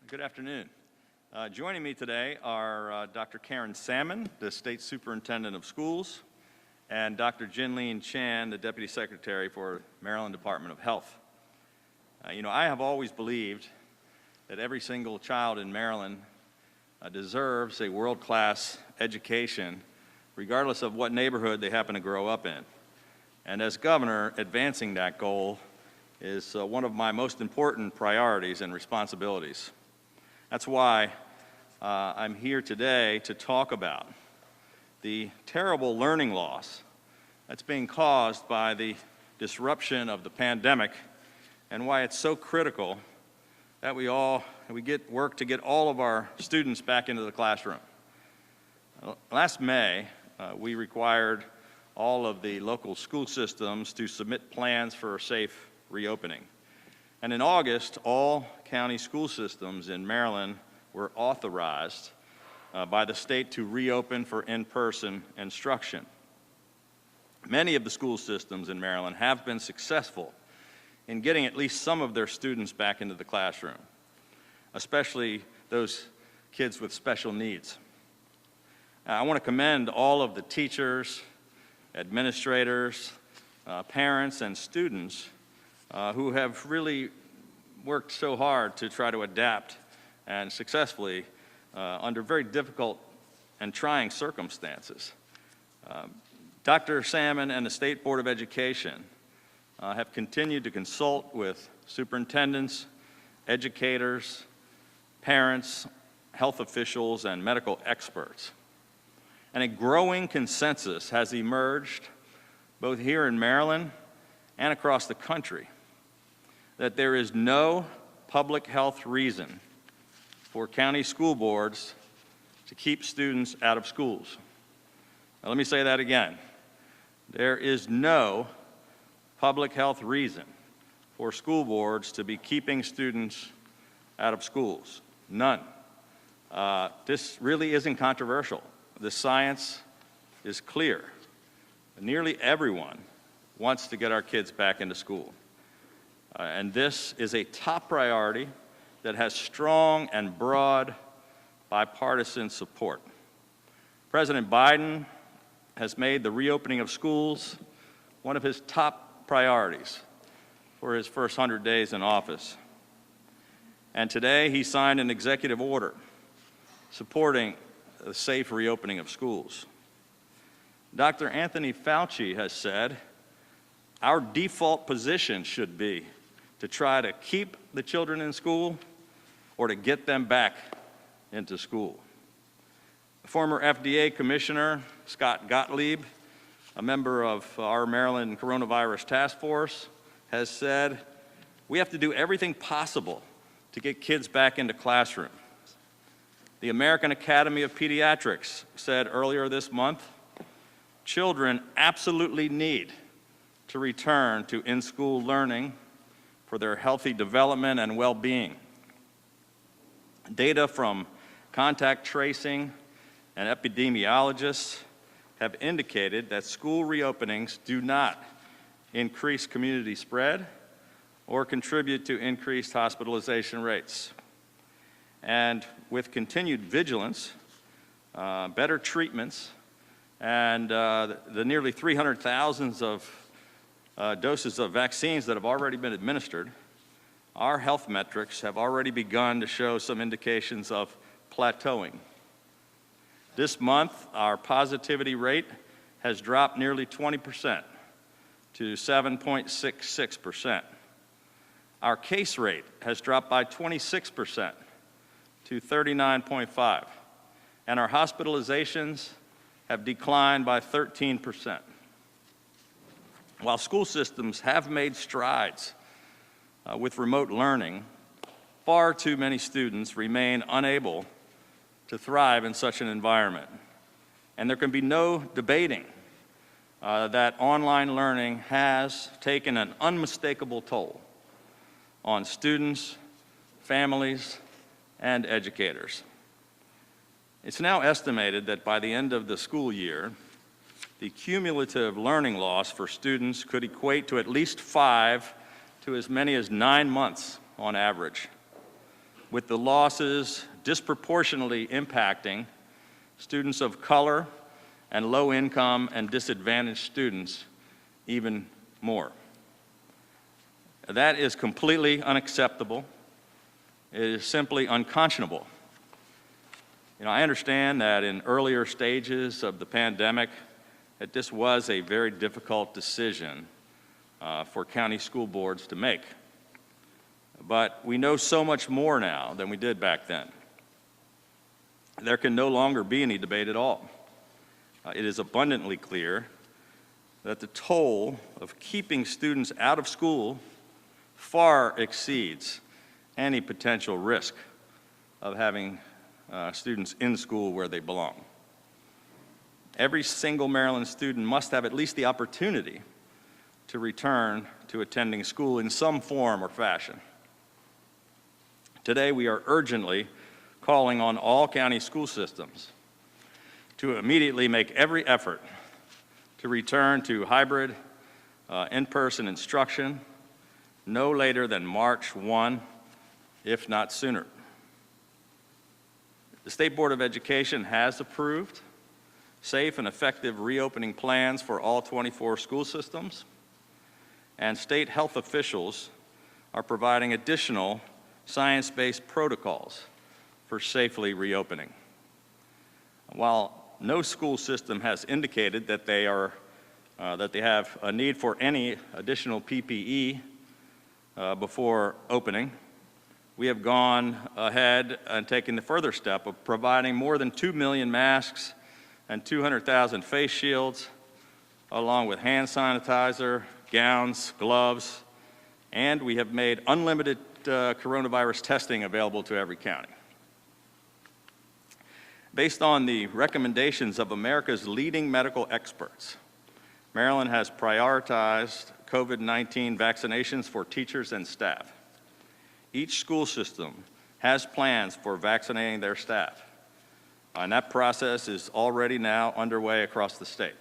Good afternoon. Joining me today are Dr. Karen Salmon, the State Superintendent of Schools, and Dr. Jinlene Chan, the Deputy Secretary for Maryland Department of Health. I have always believed that every single child in Maryland deserves a world-class education, regardless of what neighborhood they happen to grow up in. And as governor, advancing that goal is one of my most important priorities and responsibilities. That's why I'm here today to talk about the terrible learning loss that's being caused by the disruption of the pandemic and why it's so critical that we work to get all of our students back into the classroom. Last May, we required all of the local school systems to submit plans for a safe reopening. And in August, all county school systems in Maryland were authorized by the state to reopen for in-person instruction. Many of the school systems in Maryland have been successful in getting at least some of their students back into the classroom, especially those kids with special needs. I want to commend all of the teachers, administrators, parents, and students who have really worked so hard to try to adapt and successfully under very difficult and trying circumstances. Dr. Salmon and the State Board of Education have continued to consult with superintendents, educators, parents, health officials, and medical experts. And a growing consensus has emerged both here in Maryland and across the country that there is no public health reason for county school boards to keep students out of schools. Now, let me say that again. There is no public health reason for school boards to be keeping students out of schools. None. This really isn't controversial. The science is clear. Nearly everyone wants to get our kids back into school. And this is a top priority that has strong and broad bipartisan support. President Biden has made the reopening of schools one of his top priorities for his first 100 days in office. And today he signed an executive order supporting the safe reopening of schools. Dr. Anthony Fauci has said our default position should be to try to keep the children in school or to get them back into school. Former FDA Commissioner Scott Gottlieb, a member of our Maryland Coronavirus Task Force, has said we have to do everything possible to get kids back into classrooms. The American Academy of Pediatrics said earlier this month, children absolutely need to return to in-school learning for their healthy development and well-being. Data from contact tracing and epidemiologists have indicated that school reopenings do not increase community spread or contribute to increased hospitalization rates. And with continued vigilance, better treatments, and the nearly 300,000 of doses of vaccines that have already been administered, our health metrics have already begun to show some indications of plateauing. This month, our positivity rate has dropped nearly 20% to 7.66%. Our case rate has dropped by 26% to 39.5%, and our hospitalizations have declined by 13%. While school systems have made strides with remote learning, far too many students remain unable to thrive in such an environment. And there can be no debating that online learning has taken an unmistakable toll on students, families, and educators. It's now estimated that by the end of the school year, the cumulative learning loss for students could equate to at least 5 to as many as 9 months on average. with the losses disproportionately impacting students of color and low-income and disadvantaged students even more. That is completely unacceptable. It is simply unconscionable. I understand that in earlier stages of the pandemic, that this was a very difficult decision for county school boards to make. But we know so much more now than we did back then. There can no longer be any debate at all. It is abundantly clear that the toll of keeping students out of school far exceeds any potential risk of having students in school where they belong. Every single Maryland student must have at least the opportunity to return to attending school in some form or fashion. Today, we are urgently calling on all county school systems to immediately make every effort to return to hybrid in-person instruction no later than March 1, if not sooner. The State Board of Education has approved safe and effective reopening plans for all 24 school systems, and state health officials are providing additional science-based protocols for safely reopening. While no school system has indicated that they have a need for any additional PPE before opening, we have gone ahead and taken the further step of providing more than 2 million masks and 200,000 face shields, along with hand sanitizer, gowns, gloves, and we have made unlimited coronavirus testing available to every county. Based on the recommendations of America's leading medical experts, Maryland has prioritized COVID-19 vaccinations for teachers and staff. Each school system has plans for vaccinating their staff, and that process is already now underway across the state.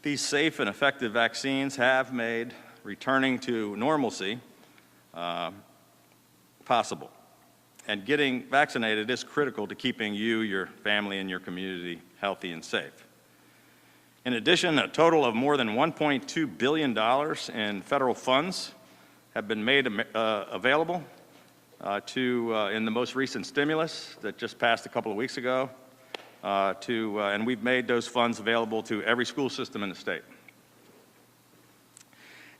These safe and effective vaccines have made returning to normalcy possible, and getting vaccinated is critical to keeping you, your family, and your community healthy and safe. In addition, a total of more than $1.2 billion in federal funds have been made available in the most recent stimulus that just passed a couple of weeks ago, and we've made those funds available to every school system in the state.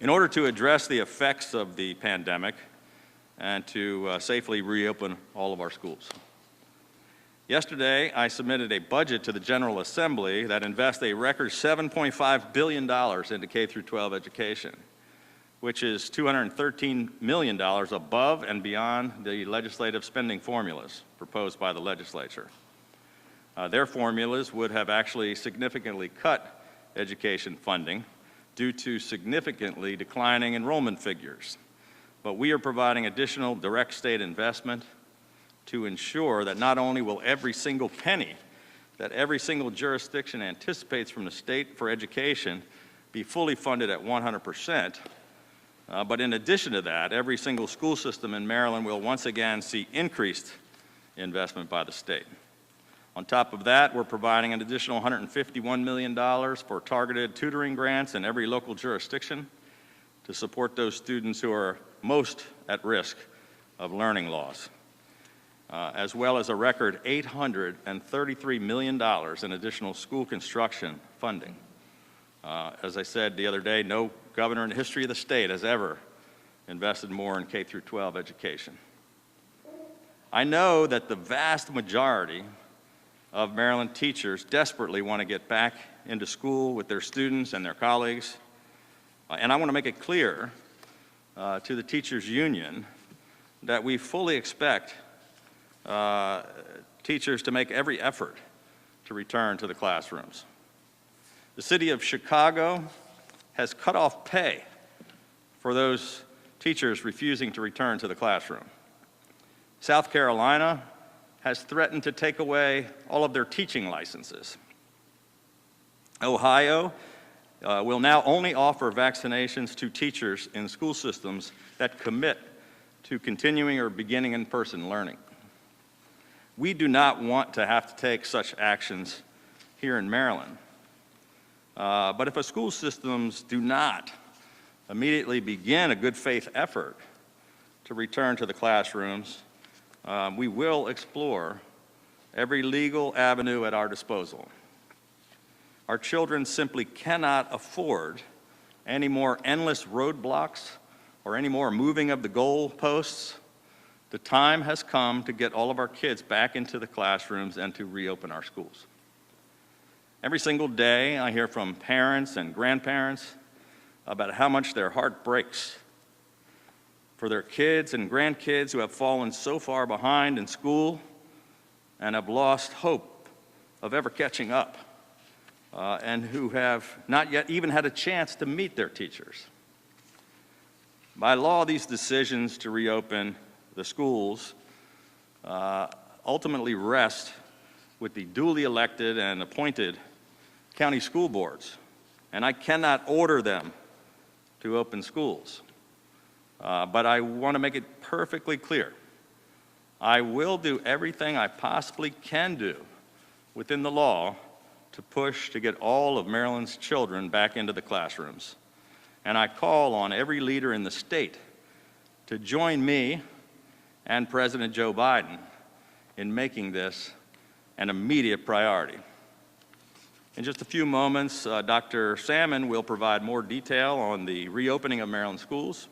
In order to address the effects of the pandemic and to safely reopen all of our schools, yesterday I submitted a budget to the General Assembly that invests a record $7.5 billion into K-12 education, which is $213 million above and beyond the legislative spending formulas proposed by the legislature. Their formulas would have actually significantly cut education funding due to significantly declining enrollment figures. But we are providing additional direct state investment to ensure that not only will every single penny that every single jurisdiction anticipates from the state for education be fully funded at 100%, but in addition to that, every single school system in Maryland will once again see increased investment by the state. On top of that, we're providing an additional $151 million for targeted tutoring grants in every local jurisdiction to support those students who are most at risk of learning loss, as well as a record $833 million in additional school construction funding. As I said the other day, no governor in the history of the state has ever invested more in K-12 education. I know that the vast majority of Maryland teachers desperately want to get back into school with their students and their colleagues. And I want to make it clear to the teachers' union that we fully expect teachers to make every effort to return to the classrooms. The city of Chicago has cut off pay for those teachers refusing to return to the classroom. South Carolina has threatened to take away all of their teaching licenses. Ohio will now only offer vaccinations to teachers in school systems that commit to continuing or beginning in-person learning. We do not want to have to take such actions here in Maryland. But if our school systems do not immediately begin a good faith effort to return to the classrooms, we will explore every legal avenue at our disposal. Our children simply cannot afford any more endless roadblocks or any more moving of the goalposts. The time has come to get all of our kids back into the classrooms and to reopen our schools. Every single day, I hear from parents and grandparents about how much their heart breaks for their kids and grandkids who have fallen so far behind in school and have lost hope of ever catching up, and who have not yet even had a chance to meet their teachers. By law, these decisions to reopen the schools ultimately rest with the duly elected and appointed county school boards, and I cannot order them to open schools. But I want to make it perfectly clear. I will do everything I possibly can do within the law to push to get all of Maryland's children back into the classrooms. And I call on every leader in the state to join me and President Joe Biden in making this an immediate priority. In just a few moments, Dr. Salmon will provide more detail on the reopening of Maryland schools.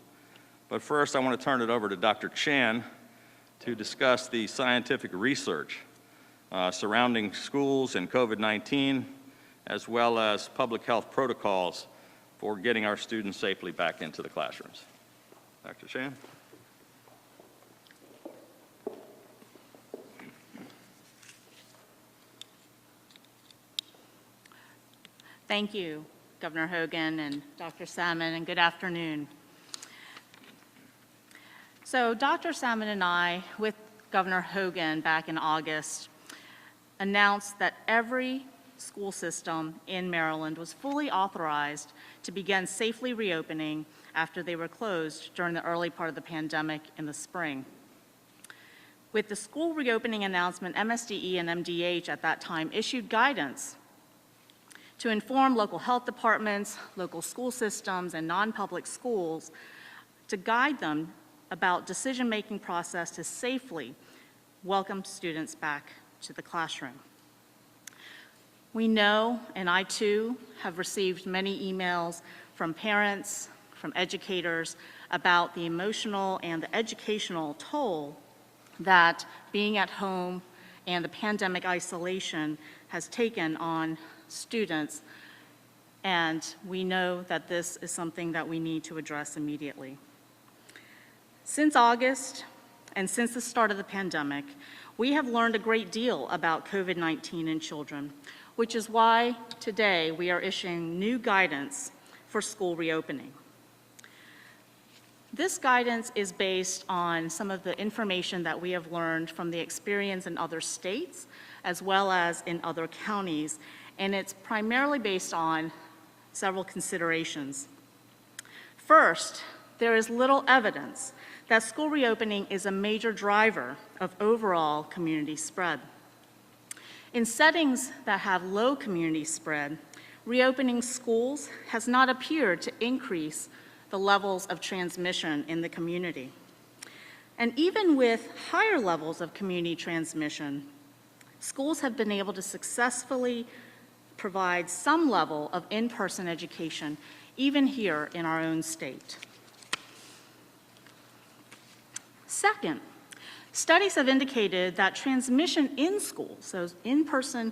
But first, I want to turn it over to Dr. Chan to discuss the scientific research surrounding schools and COVID-19, as well as public health protocols for getting our students safely back into the classrooms. Dr. Chan. Thank you, Governor Hogan and Dr. Salmon, and good afternoon. So Dr. Salmon and I, with Governor Hogan back in August, announced that every school system in Maryland was fully authorized to begin safely reopening after they were closed during the early part of the pandemic in the spring. With the school reopening announcement, MSDE and MDH at that time issued guidance to inform local health departments, local school systems, and non-public schools to guide them about decision-making process to safely welcome students back to the classroom. We know, and I too, have received many emails from parents, from educators, about the emotional and the educational toll that being at home and the pandemic isolation has taken on students, and we know that this is something that we need to address immediately. Since August, and since the start of the pandemic, we have learned a great deal about COVID-19 in children, which is why today we are issuing new guidance for school reopening. This guidance is based on some of the information that we have learned from the experience in other states, as well as in other counties, and it's primarily based on several considerations. First, there is little evidence that school reopening is a major driver of overall community spread. In settings that have low community spread, reopening schools has not appeared to increase the levels of transmission in the community. And even with higher levels of community transmission, schools have been able to successfully provide some level of in-person education, even here in our own state. Second, studies have indicated that transmission in schools, so in-person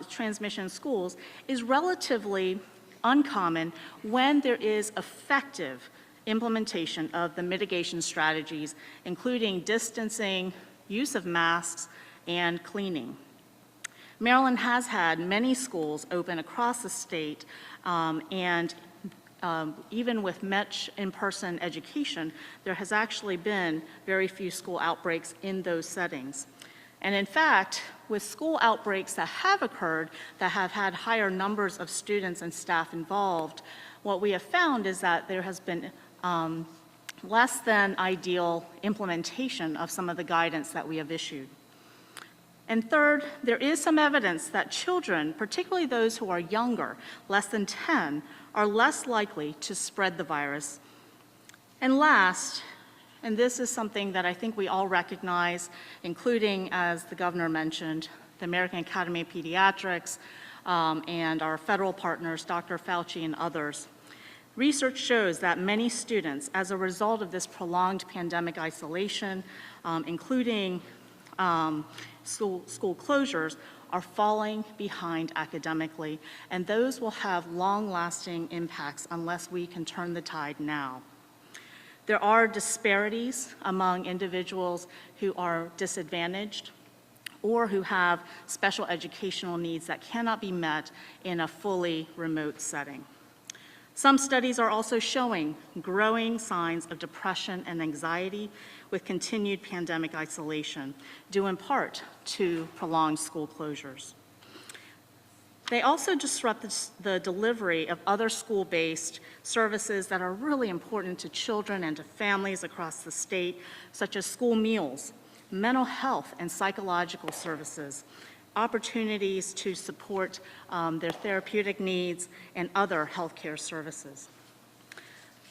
transmission in schools, is relatively uncommon when there is effective implementation of the mitigation strategies, including distancing, use of masks, and cleaning. Maryland has had many schools open across the state, and even with much in-person education, there has actually been very few school outbreaks in those settings. And in fact, with school outbreaks that have occurred that have had higher numbers of students and staff involved, what we have found is that there has been less than ideal implementation of some of the guidance that we have issued. And third, there is some evidence that children, particularly those who are younger, less than 10, are less likely to spread the virus. And last, and this is something that I think we all recognize, including, as the governor mentioned, the American Academy of Pediatrics and our federal partners, Dr. Fauci and others. Research shows that many students, as a result of this prolonged pandemic isolation, including school closures, are falling behind academically, and those will have long-lasting impacts unless we can turn the tide now. There are disparities among individuals who are disadvantaged or who have special educational needs that cannot be met in a fully remote setting. Some studies are also showing growing signs of depression and anxiety with continued pandemic isolation, due in part to prolonged school closures. They also disrupt the delivery of other school-based services that are really important to children and to families across the state, such as school meals, mental health and psychological services, opportunities to support their therapeutic needs, and other healthcare services.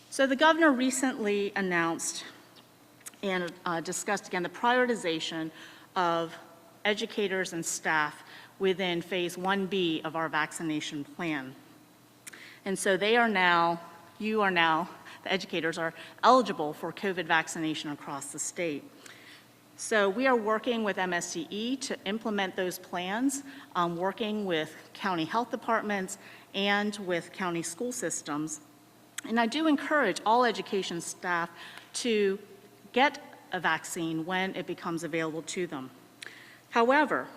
So the governor recently announced and discussed again the prioritization of educators and staff within phase 1B of our vaccination plan. And so the educators are eligible for COVID vaccination across the state. So we are working with MSDE to implement those plans, working with county health departments and with county school systems. And I do encourage all education staff to get a vaccine when it becomes available to them. However,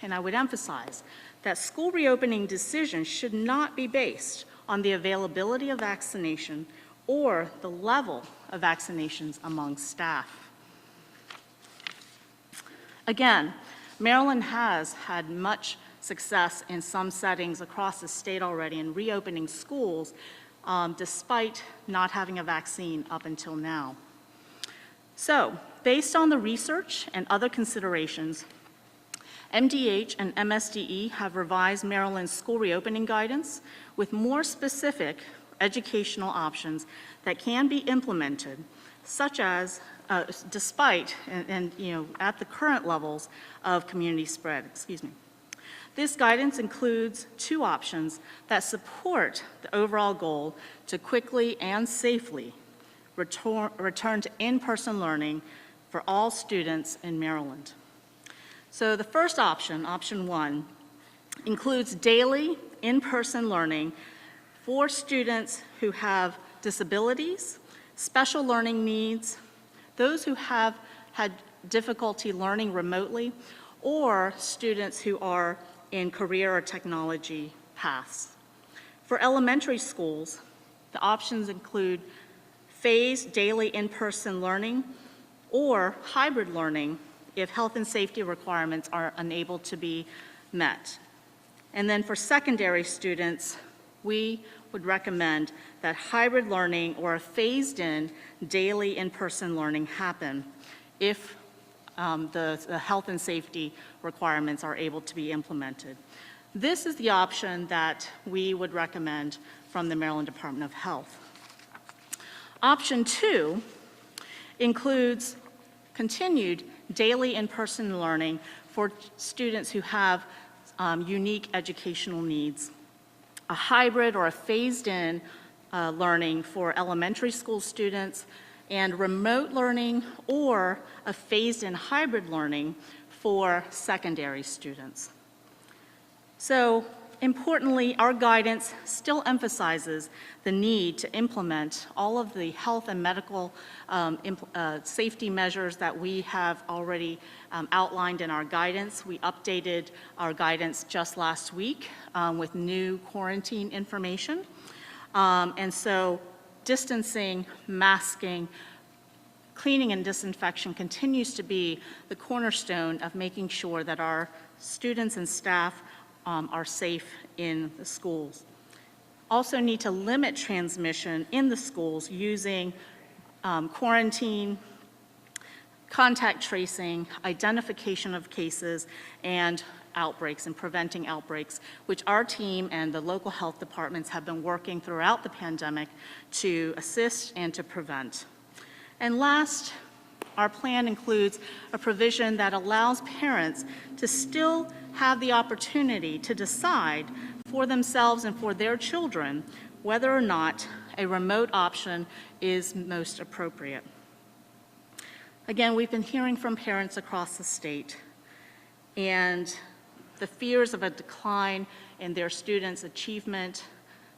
and I would emphasize that school reopening decisions should not be based on the availability of vaccination or the level of vaccinations among staff. Again, Maryland has had much success in some settings across the state already in reopening schools despite not having a vaccine up until now. So, based on the research and other considerations, MDH and MSDE have revised Maryland's school reopening guidance with more specific educational options that can be implemented, such as despite and at the current levels of community spread. This guidance includes two options that support the overall goal to quickly and safely return to in-person learning for all students in Maryland. So the first option, option 1, includes daily in-person learning for students who have disabilities, special learning needs, those who have had difficulty learning remotely, or students who are in career or technology paths. For elementary schools, the options include phased daily in-person learning or hybrid learning if health and safety requirements are unable to be met. And then for secondary students, we would recommend that hybrid learning or a phased-in daily in-person learning happen if the health and safety requirements are able to be implemented. This is the option that we would recommend from the Maryland Department of Health. Option 2 includes continued daily in-person learning for students who have unique educational needs, a hybrid or a phased-in learning for elementary school students, and remote learning or a phased-in hybrid learning for secondary students. So, importantly, our guidance still emphasizes the need to implement all of the health and medical safety measures that we have already outlined in our guidance. We updated our guidance just last week with new quarantine information. And so distancing, masking, cleaning and disinfection continues to be the cornerstone of making sure that our students and staff are safe in the schools. Also need to limit transmission in the schools using quarantine, contact tracing, identification of cases, and outbreaks and preventing outbreaks, which our team and the local health departments have been working throughout the pandemic to assist and to prevent. And last, our plan includes a provision that allows parents to still have the opportunity to decide for themselves and for their children whether or not a remote option is most appropriate. Again, we've been hearing from parents across the state, and the fears of a decline in their students' achievement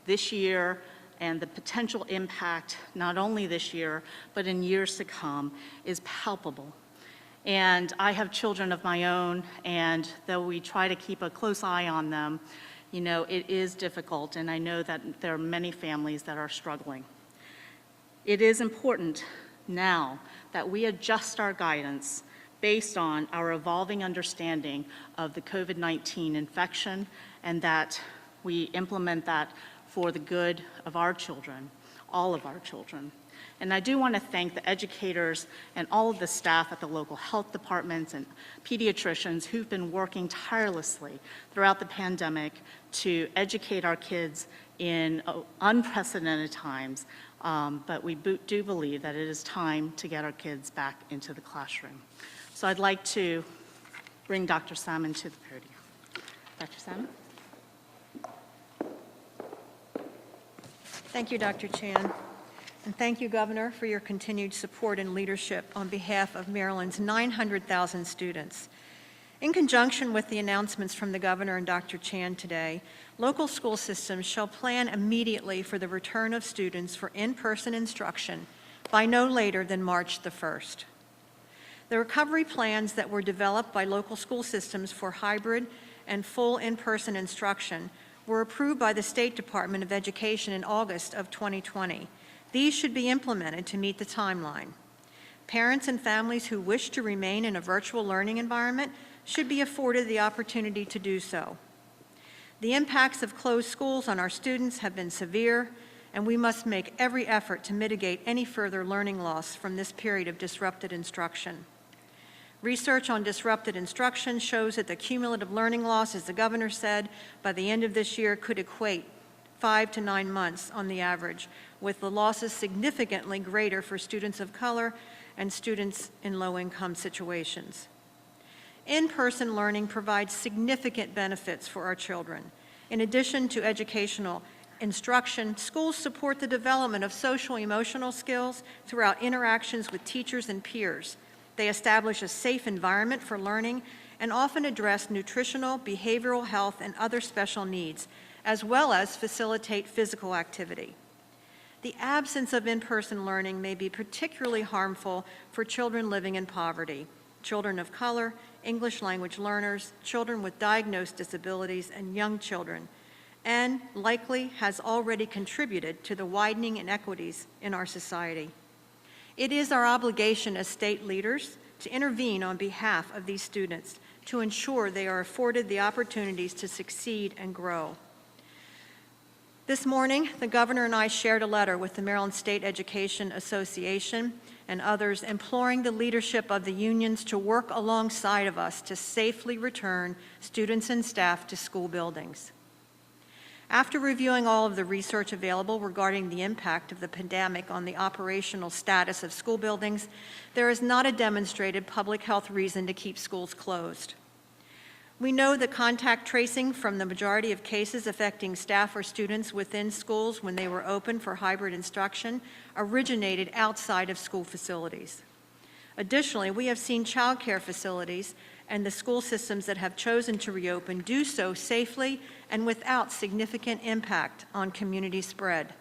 this year and the potential impact not only this year but in years to come is palpable. And I have children of my own, and though we try to keep a close eye on them, you know, it is difficult, and I know that there are many families that are struggling. It is important now that we adjust our guidance based on our evolving understanding of the COVID-19 infection, and that we implement that for the good of our children, all of our children. And I do want to thank the educators and all of the staff at the local health departments and pediatricians who've been working tirelessly throughout the pandemic to educate our kids in unprecedented times. But we do believe that it is time to get our kids back into the classroom. So I'd like to bring Dr. Salmon to the podium. Dr. Salmon? Thank you, Dr. Chan. And thank you, Governor, for your continued support and leadership on behalf of Maryland's 900,000 students. In conjunction with the announcements from the Governor and Dr. Chan today, local school systems shall plan immediately for the return of students for in-person instruction by no later than March the 1st. The recovery plans that were developed by local school systems for hybrid and full in-person instruction were approved by the State Department of Education in August of 2020. These should be implemented to meet the timeline. Parents and families who wish to remain in a virtual learning environment should be afforded the opportunity to do so. The impacts of closed schools on our students have been severe, and we must make every effort to mitigate any further learning loss from this period of disrupted instruction. Research on disrupted instruction shows that the cumulative learning loss, as the Governor said, by the end of this year could equate 5 to 9 months on the average, with the losses significantly greater for students of color and students in low-income situations. In-person learning provides significant benefits for our children. In addition to educational instruction, schools support the development of social-emotional skills throughout interactions with teachers and peers. They establish a safe environment for learning and often address nutritional, behavioral health, and other special needs, as well as facilitate physical activity. The absence of in-person learning may be particularly harmful for children living in poverty, children of color, English language learners, children with diagnosed disabilities, and young children, and likely has already contributed to the widening inequities in our society. It is our obligation as state leaders to intervene on behalf of these students to ensure they are afforded the opportunities to succeed and grow. This morning, the Governor and I shared a letter with the Maryland State Education Association and others imploring the leadership of the unions to work alongside of us to safely return students and staff to school buildings. After reviewing all of the research available regarding the impact of the pandemic on the operational status of school buildings, there is not a demonstrated public health reason to keep schools closed. We know that contact tracing from the majority of cases affecting staff or students within schools when they were open for hybrid instruction originated outside of school facilities. Additionally, we have seen child care facilities and the school systems that have chosen to reopen do so safely and without significant impact on community spread.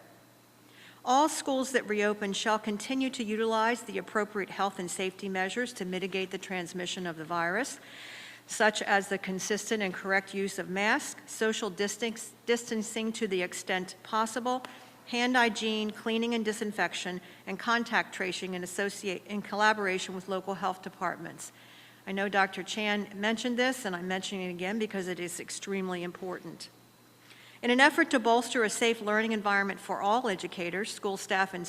All schools that reopen shall continue to utilize the appropriate health and safety measures to mitigate the transmission of the virus, such as the consistent and correct use of masks, social distancing to the extent possible, hand hygiene, cleaning and disinfection, and contact tracing in collaboration with local health departments. I know Dr. Chan mentioned this, and I'm mentioning it again because it is extremely important. In an effort to bolster a safe learning environment for all educators, school staff, and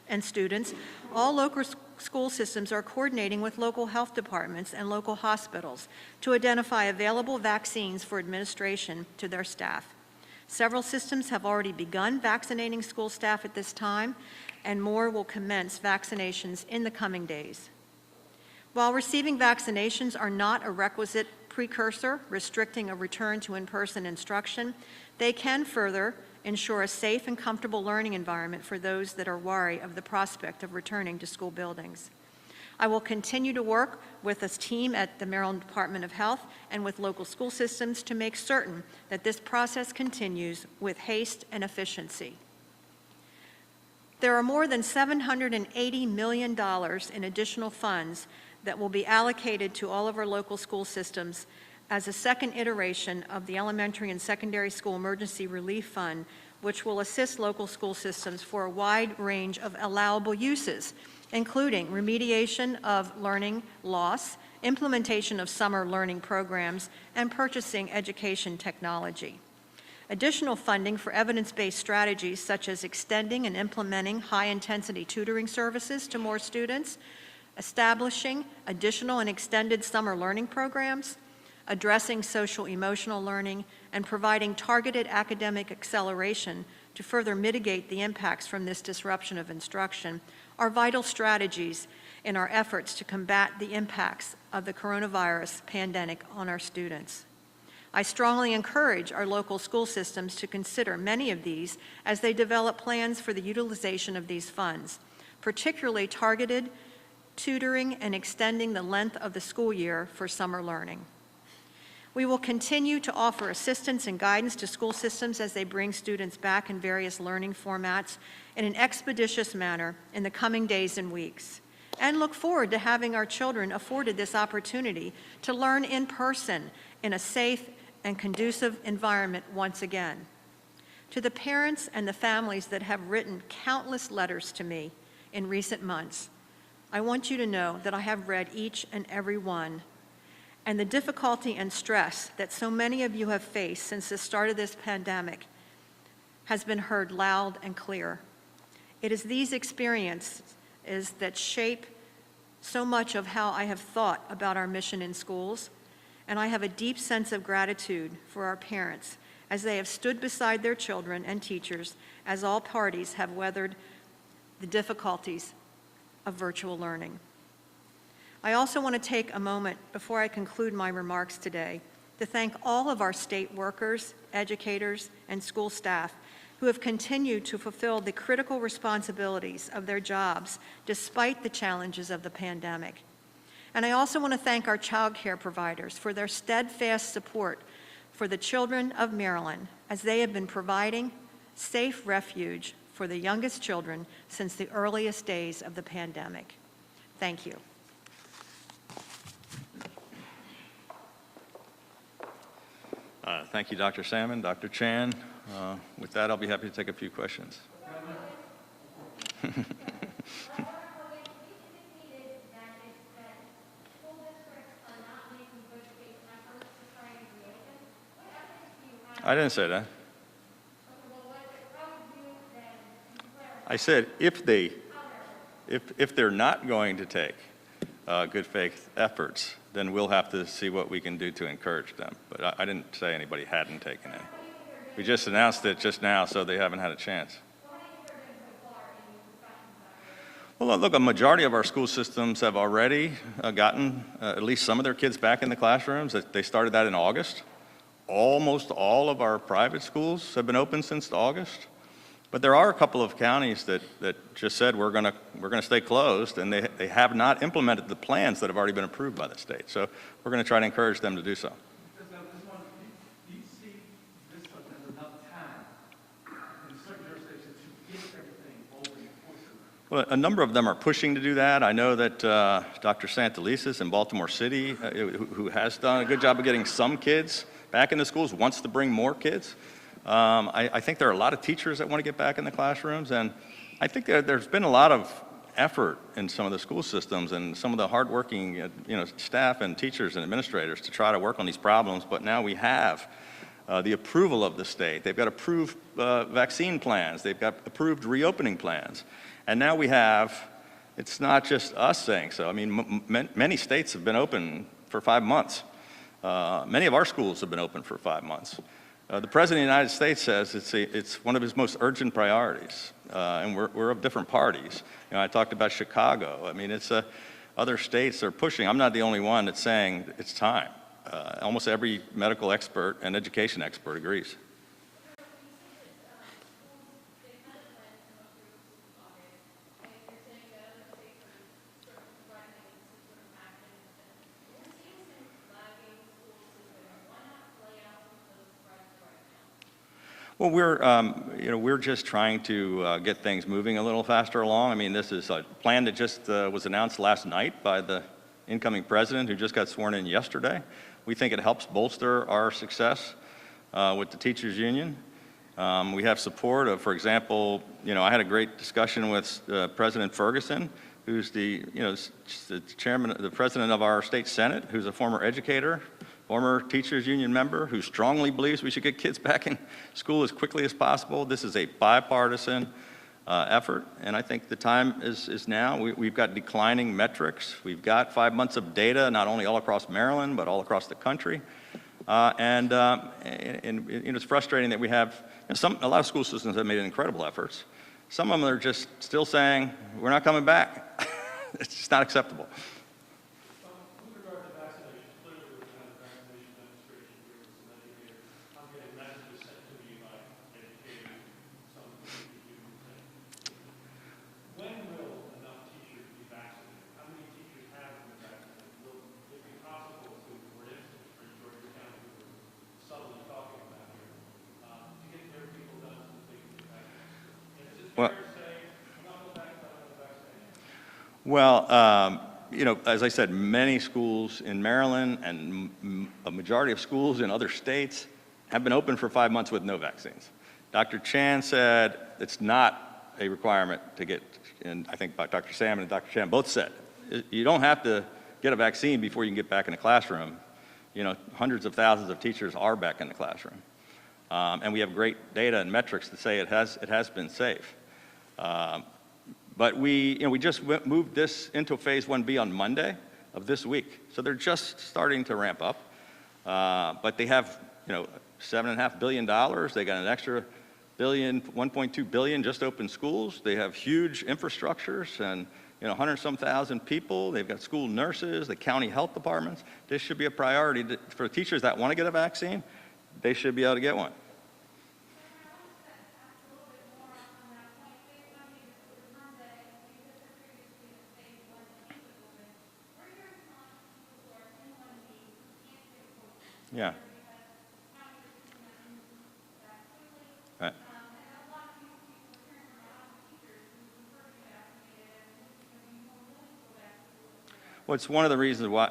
and students, all local school systems are coordinating with local health departments and local hospitals to identify available vaccines for administration to their staff. Several systems have already begun vaccinating school staff at this time, and more will commence vaccinations in the coming days. While receiving vaccinations are not a requisite precursor restricting a return to in-person instruction, they can further ensure a safe and comfortable learning environment for those that are wary of the prospect of returning to school buildings. I will continue to work with this team at the Maryland Department of Health and with local school systems to make certain that this process continues with haste and efficiency. There are more than $780 million in additional funds that will be allocated to all of our local school systems as a second iteration of the Elementary and Secondary School Emergency Relief Fund, which will assist local school systems for a wide range of allowable uses, including remediation of learning loss, implementation of summer learning programs, and purchasing education technology. Additional funding for evidence-based strategies such as extending and implementing high-intensity tutoring services to more students, establishing additional and extended summer learning programs, addressing social-emotional learning, and providing targeted academic acceleration to further mitigate the impacts from this disruption of instruction are vital strategies in our efforts to combat the impacts of the coronavirus pandemic on our students. I strongly encourage our local school systems to consider many of these as they develop plans for the utilization of these funds, particularly targeted tutoring and extending the length of the school year for summer learning. We will continue to offer assistance and guidance to school systems as they bring students back in various learning formats in an expeditious manner in the coming days and weeks, and look forward to having our children afforded this opportunity to learn in person in a safe and conducive environment once again. To the parents and the families that have written countless letters to me in recent months, I want you to know that I have read each and every one, and the difficulty and stress that so many of you have faced since the start of this pandemic has been heard loud and clear. It is these experiences that shape so much of how I have thought about our mission in schools, and I have a deep sense of gratitude for our parents as they have stood beside their children and teachers as all parties have weathered the difficulties of virtual learning. I also want to take a moment before I conclude my remarks today to thank all of our state workers, educators, and school staff who have continued to fulfill the critical responsibilities of their jobs despite the challenges of the pandemic. And I also want to thank our child care providers for their steadfast support for the children of Maryland as they have been providing safe refuge for the youngest children since the earliest days of the pandemic. Thank you. Thank you, Dr. Salmon, Dr. Chan. With that, I'll be happy to take a few questions. I didn't say that. I said if they're not going to take good faith efforts, then we'll have to see what we can do to encourage them. But I didn't say anybody hadn't taken any. We just announced it just now, so they haven't had a chance. Well, look, a majority of our school systems have already gotten at least some of their kids back in the classrooms. They started that in August. Almost all of our private schools have been open since August. But there are a couple of counties that just said we're going to stay closed, and they have not implemented the plans that have already been approved by the state. So we're going to try to encourage them to do so. Because I just want, do you see this as enough time in certain jurisdictions to get everything open? Well, a number of them are pushing to do that. I know that Dr. Santelises in Baltimore City, who has done a good job of getting some kids back in the schools, wants to bring more kids. I think there are a lot of teachers that want to get back in the classrooms, and I think there's been a lot of effort in some of the school systems and some of the hardworking staff and teachers and administrators to try to work on these problems, but now we have the approval of the state. They've got approved vaccine plans. They've got approved reopening plans. And now we have, it's not just us saying so. I mean, many states have been open for 5 months. Many of our schools have been open for 5 months. The President of the United States says it's one of his most urgent priorities, and we're of different parties. You know, I talked about Chicago. I mean, other states are pushing. I'm not the only one that's saying it's time. Almost every medical expert and education expert agrees. Well, we're just trying to get things moving a little faster along. I mean, this is a plan that just was announced last night by the incoming president, who just got sworn in yesterday. We think it helps bolster our success with the teachers union. We have support of, for example, I had a great discussion with President Ferguson, who's the the president of our state senate, who's a former educator, former teachers union member, who strongly believes we should get kids back in school as quickly as possible. This is a bipartisan effort, and I think the time is now. We've got declining metrics. We've got 5 months of data, not only all across Maryland, but all across the country. And it's frustrating that we have, a lot of school systems have made incredible efforts. Some of them are just still saying, we're not coming back. It's just not acceptable. With regard to vaccinations, clearly we're kind of vaccination demonstration here with some educators. I'm getting messages sent to me by educators, some teachers do the same. When will enough teachers be vaccinated? How many teachers have been vaccinated? Will it be possible to, for instance, for Georgia County, who we're subtly talking about here, to get their people done so that they can get vaccinated? And is it fair to say, I'm not going back to the vaccination? Well, as I said, many schools in Maryland and a majority of schools in other states have been open for 5 months with no vaccines. Dr. Chan said it's not a requirement to get, and I think Dr. Salmon and Dr. Chan both said, you don't have to get a vaccine before you can get back in the classroom. Hundreds of thousands of teachers are back in the classroom. And we have great data and metrics to say it has been safe. But we just moved this into phase 1B on Monday of this week. So they're just starting to ramp up. But they have, $7.5 billion. They got an extra $1.2 billion just open schools. They have huge infrastructures and 100-some thousand people. They've got school nurses, the county health departments. This should be a priority for teachers that want to get a vaccine. They should be able to get one. Yeah. Right. Well, it's one of the reasons why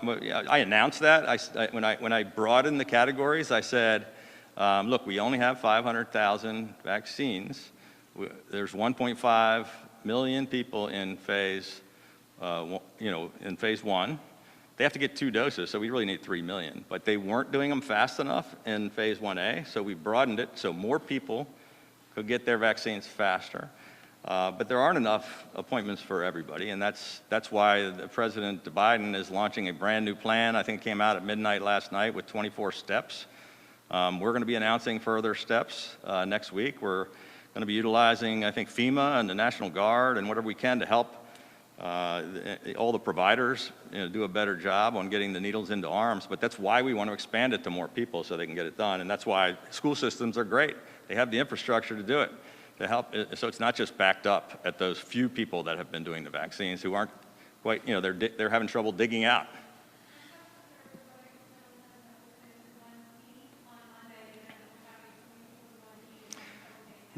I announced that. When I broadened the categories, I said, look, we only have 500,000 vaccines. There's 1.5 million people in phase, in phase 1. They have to get 2 doses, so we really need 3 million. But they weren't doing them fast enough in phase 1A, so we broadened it so more people could get their vaccines faster. But there aren't enough appointments for everybody, and that's why President Biden is launching a brand new plan. I think it came out at midnight last night with 24 steps. We're going to be announcing further steps next week. We're going to be utilizing, I think, FEMA and the National Guard and whatever we can to help all the providers do a better job on getting the needles into arms. But that's why we want to expand it to more people so they can get it done. And that's why school systems are great. They have the infrastructure to do it, to help. So it's not just backed up at those few people that have been doing the vaccines who aren't quite, they're having trouble digging out.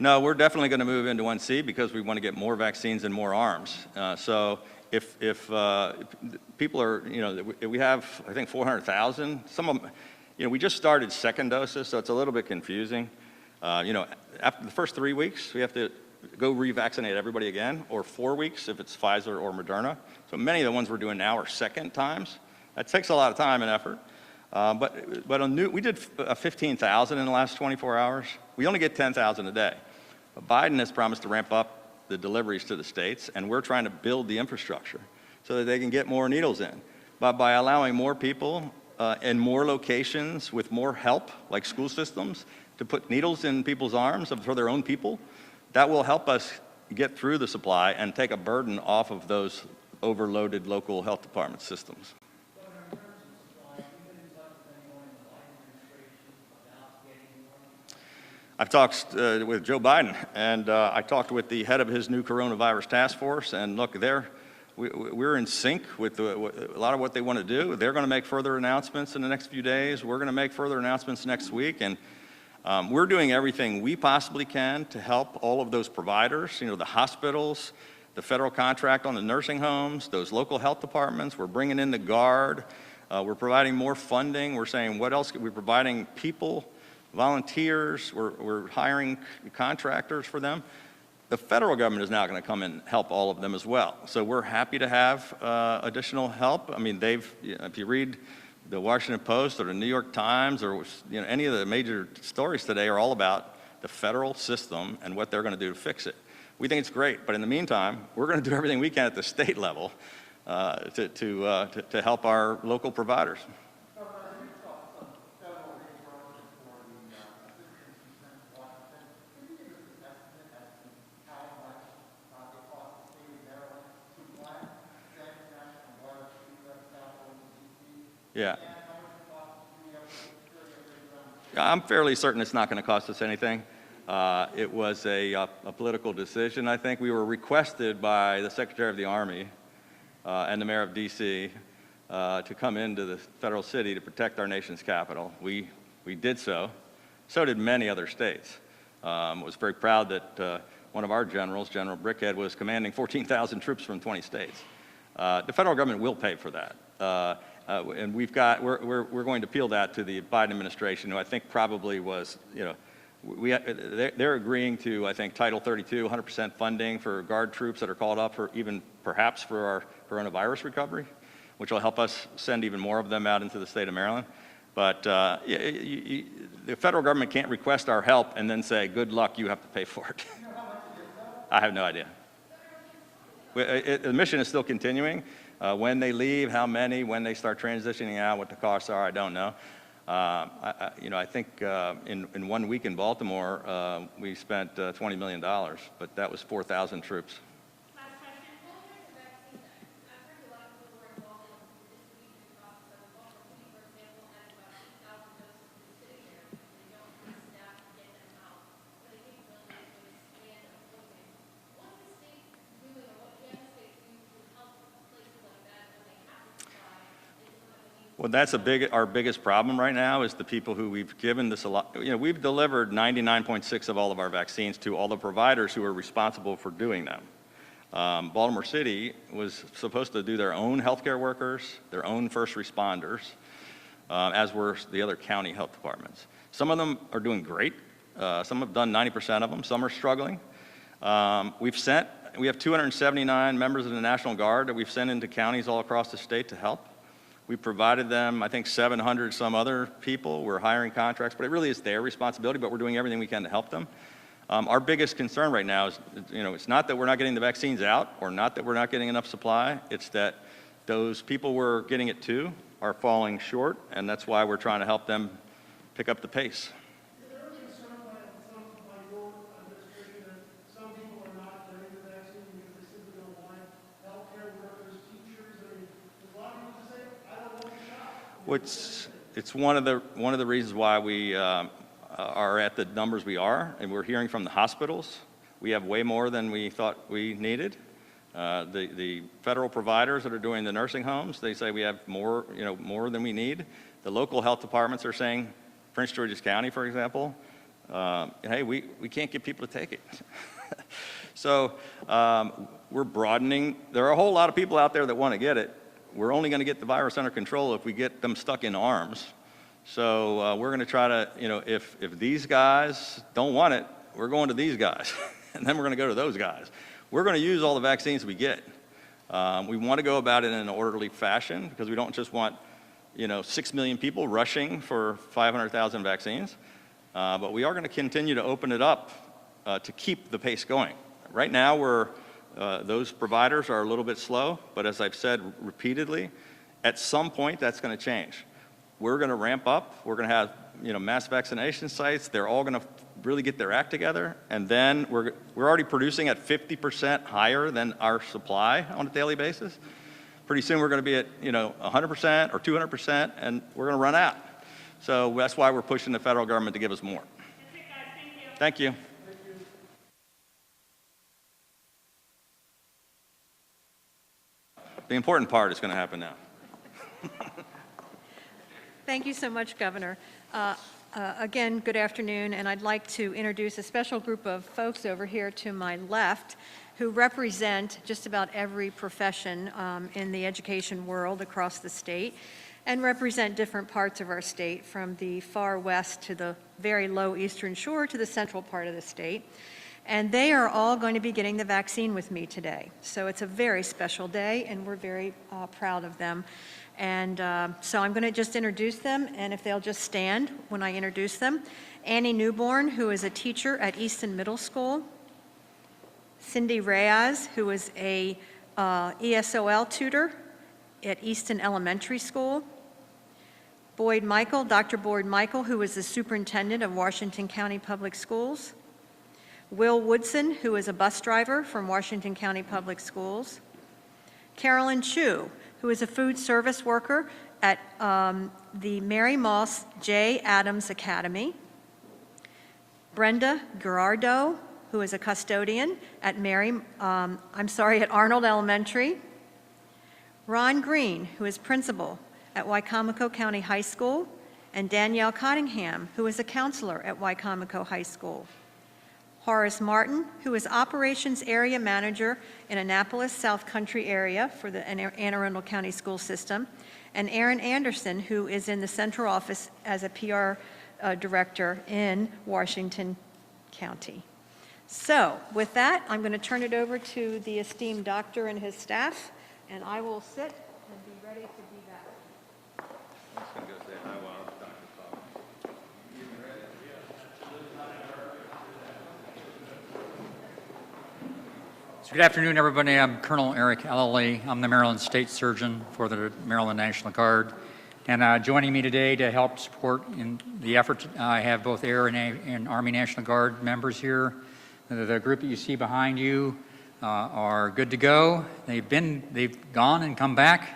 No, we're definitely going to move into 1C because we want to get more vaccines and more arms. So if people are, we have, I think, 400,000. Some of them, we just started second doses, so it's a little bit confusing. After the first 3 weeks, we have to go revaccinate everybody again, or 4 weeks if it's Pfizer or Moderna. So many of the ones we're doing now are second times. That takes a lot of time and effort. But we did 15,000 in the last 24 hours. We only get 10,000 a day. But Biden has promised to ramp up the deliveries to the states, and we're trying to build the infrastructure so that they can get more needles in. But by allowing more people in more locations with more help, like school systems, to put needles in people's arms for their own people, that will help us get through the supply and take a burden off of those overloaded local health department systems. I've talked with Joe Biden, and I talked with the head of his new coronavirus task force, and look, we're in sync with a lot of what they want to do. They're going to make further announcements in the next few days. We're going to make further announcements next week, and we're doing everything we possibly can to help all of those providers, the hospitals, the federal contract on the nursing homes, those local health departments. We're bringing in the Guard. We're providing more funding. We're saying, what else? We're providing people, volunteers. We're hiring contractors for them. The federal government is now going to come and help all of them as well. So we're happy to have additional help. I mean, if you read the Washington Post or the New York Times or any of the major stories today are all about the federal system and what they're going to do to fix it. We think it's great, but in the meantime, we're going to do everything we can at the state level to help our local providers. Yeah. I'm fairly certain it's not going to cost us anything. It was a political decision, I think. We were requested by the Secretary of the Army and the Mayor of D.C. To come into the federal city to protect our nation's capital. We did so. So did many other states. Was very proud that one of our generals, General Brickhead, was commanding 14,000 troops from 20 states. The federal government will pay for that. And we're going to appeal that to the Biden administration, who I think probably was, they're agreeing to, I think, Title 32, 100% funding for Guard troops that are called up for even perhaps for our coronavirus recovery, which will help us send even more of them out into the state of Maryland. But the federal government can't request our help and then say, good luck, you have to pay for it. I have no idea. The mission is still continuing. When they leave, how many, when they start transitioning out, what the costs are, I don't know. I think in 1 week in Baltimore, we spent $20 million, but that was 4,000 troops. Last question. What was the vaccine then? I've heard a lot of people were involved in the distribution process of Baltimore. For example, has about 8,000 doses sitting there. They don't have staff to get them out. But they think really to expand Hogan. What is the state doing, or what can the state do to help places like that when they have to supply? Well, that's our biggest problem right now is the people who we've given this a lot. We've delivered 99.6% of all of our vaccines to all the providers who are responsible for doing them. Baltimore City was supposed to do their own healthcare workers, their own first responders, as were the other county health departments. Some of them are doing great. Some have done 90% of them. Some are struggling. We have 279 members of the National Guard that we've sent into counties all across the state to help. We provided them, I think, 700 some other people. We're hiring contracts, but it really is their responsibility, but we're doing everything we can to help them. Our biggest concern right now is, it's not that we're not getting the vaccines out or not that we're not getting enough supply. It's that those people we're getting it to are falling short, and that's why we're trying to help them pick up the pace. Is there a concern by your administration that some people are not getting the vaccine because they simply don't want it? Healthcare workers, teachers, there's a lot of people who say, I don't want the shot. It's one of the reasons why we are at the numbers we are, and we're hearing from the hospitals. We have way more than we thought we needed. The federal providers that are doing the nursing homes, they say we have more than we need. The local health departments are saying, Prince George's County, for example, hey, we can't get people to take it. So we're broadening. There are a whole lot of people out there that want to get it. We're only going to get the virus under control if we get them stuck in arms. So we're going to try to, if these guys don't want it, we're going to these guys. And then we're going to go to those guys. We're going to use all the vaccines we get. We want to go about it in an orderly fashion because we don't just want, 6 million people rushing for 500,000 vaccines. But we are going to continue to open it up to keep the pace going. Right now, those providers are a little bit slow, but as I've said repeatedly, at some point that's going to change. We're going to ramp up. We're going to have mass vaccination sites. They're all going to really get their act together, and then we're already producing at 50% higher than our supply on a daily basis. Pretty soon we're going to be at 100% or 200%, and we're going to run out. So that's why we're pushing the federal government to give us more. Thank you. The important part is going to happen now. Thank you so much, Governor. Again, good afternoon, and I'd like to introduce a special group of folks over here to my left who represent just about every profession in the education world across the state and represent different parts of our state, from the far west to the very low eastern shore to the central part of the state. And they are all going to be getting the vaccine with me today. So it's a very special day, and we're very proud of them. And so I'm going to just introduce them, and if they'll just stand when I introduce them. Annie Newborn, who is a teacher at Easton Middle School. Cindy Reyes, who is a ESOL tutor at Easton Elementary School. Boyd Michael, Dr. Boyd Michael, who is the superintendent of Washington County Public Schools. Will Woodson, who is a bus driver from Washington County Public Schools. Carolyn Chu, who is a food service worker at the Mary Moss J. Adams Academy. Brenda Gerardo, who is a custodian at at Arnold Elementary. Ron Green, who is principal at Wicomico County High School, and Danielle Cottingham, who is a counselor at Wicomico High School. Horace Martin, who is Operations Area Manager in Annapolis South Country area for the Anne Arundel County School System, and Aaron Anderson, who is in the central office as a PR director in Washington County. So with that, I'm going to turn it over to the esteemed doctor and his staff, and I will sit and be ready to be back. I'm just going to go say hi while Dr. talks. So good afternoon, everybody. I'm Colonel Eric Ellerly. I'm the Maryland State Surgeon for the Maryland National Guard. And joining me today to help support in the effort, I have both Air and Army National Guard members here. The group that you see behind you are good to go. They've gone and come back.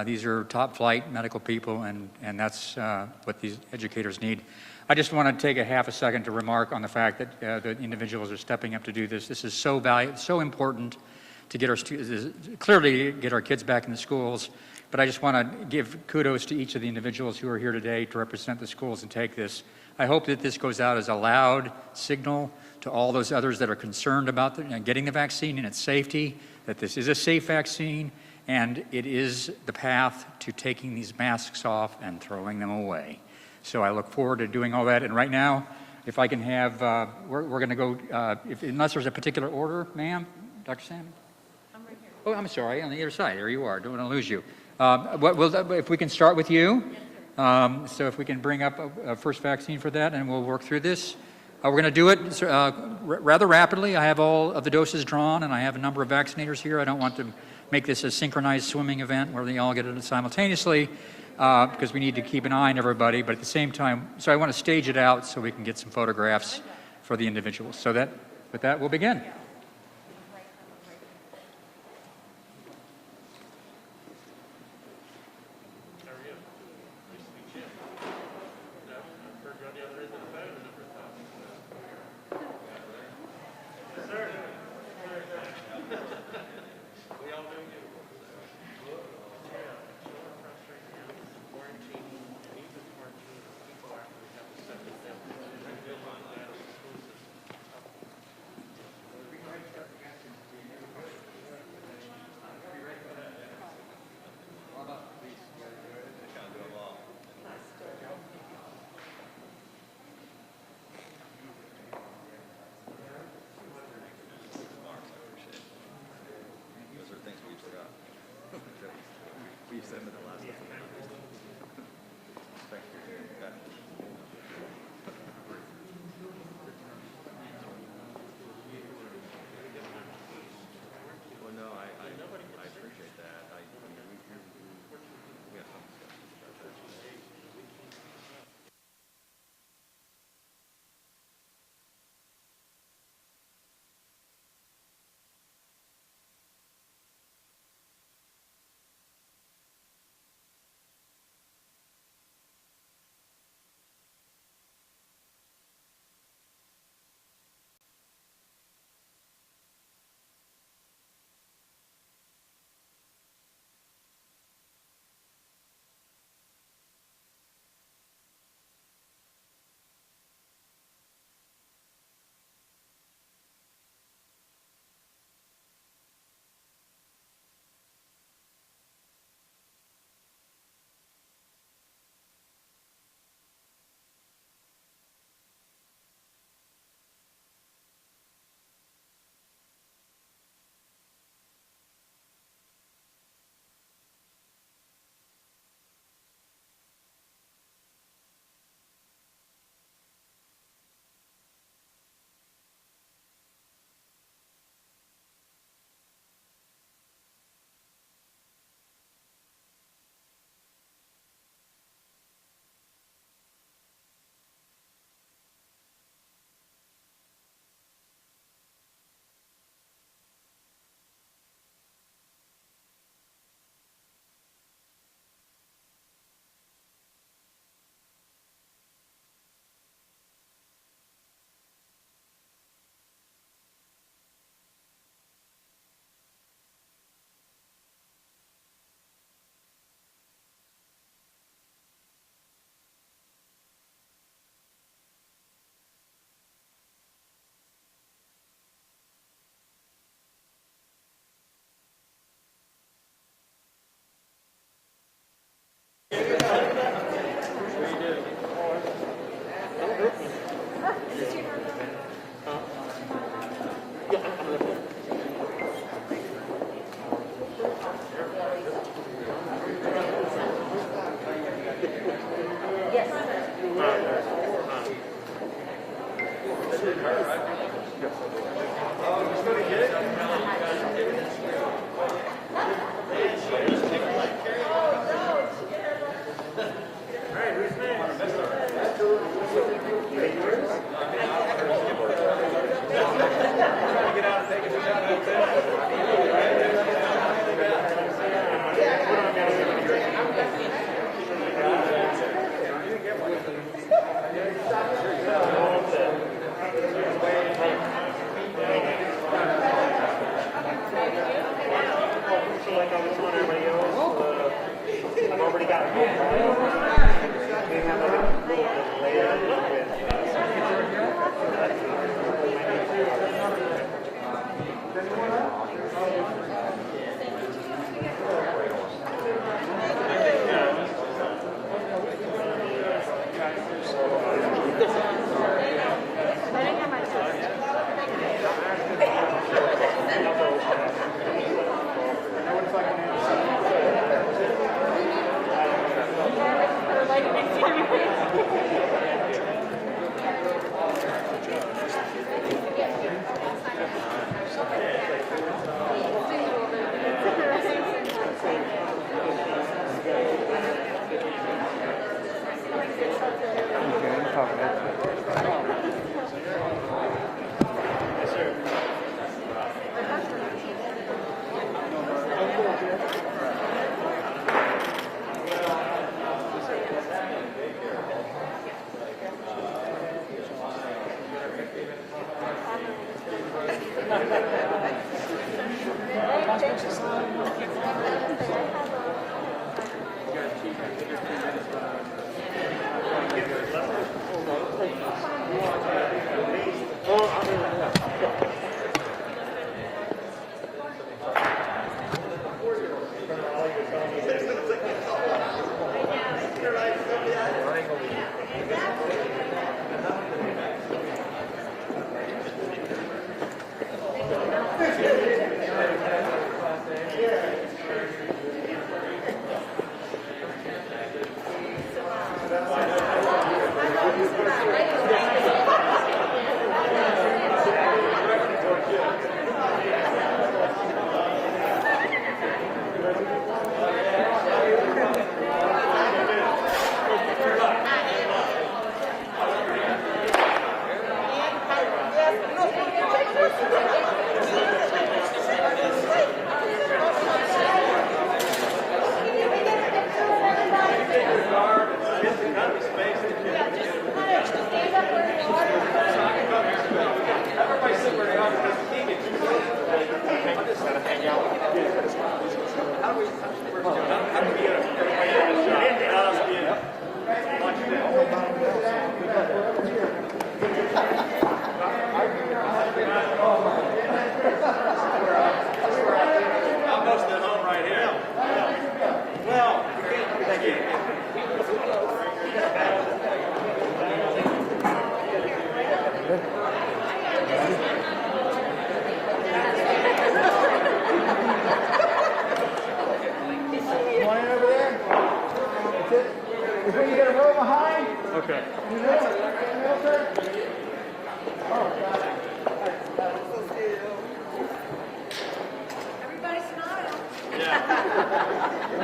These are top flight medical people, and that's what these educators need. I just want to take a half a second to remark on the fact that the individuals are stepping up to do this. This is so important to get our clearly get our kids back in the schools. But I just want to give kudos to each of the individuals who are here today to represent the schools and take this. I hope that this goes out as a loud signal to all those others that are concerned about getting the vaccine and its safety, that this is a safe vaccine, and it is the path to taking these masks off and throwing them away. So I look forward to doing all that. And right now, if I can have, we're going to go, unless there's a particular order, ma'am, Dr. Salmon? I'm right here. Oh, I'm sorry, on the other side. There you are. Don't want to lose you. If we can start with you. So if we can bring up a first vaccine for that, and we'll work through this. We're going to do it rather rapidly. I have all of the doses drawn, and I have a number of vaccinators here. I don't want to make this a synchronized swimming event where they all get it simultaneously, because we need to keep an eye on everybody. But at the same time, so I want to stage it out so we can get some photographs for the individuals. So with that, we'll begin.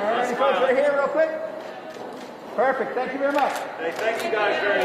All right, folks, right here real quick. Perfect. Thank you very much. Hey, thank you guys very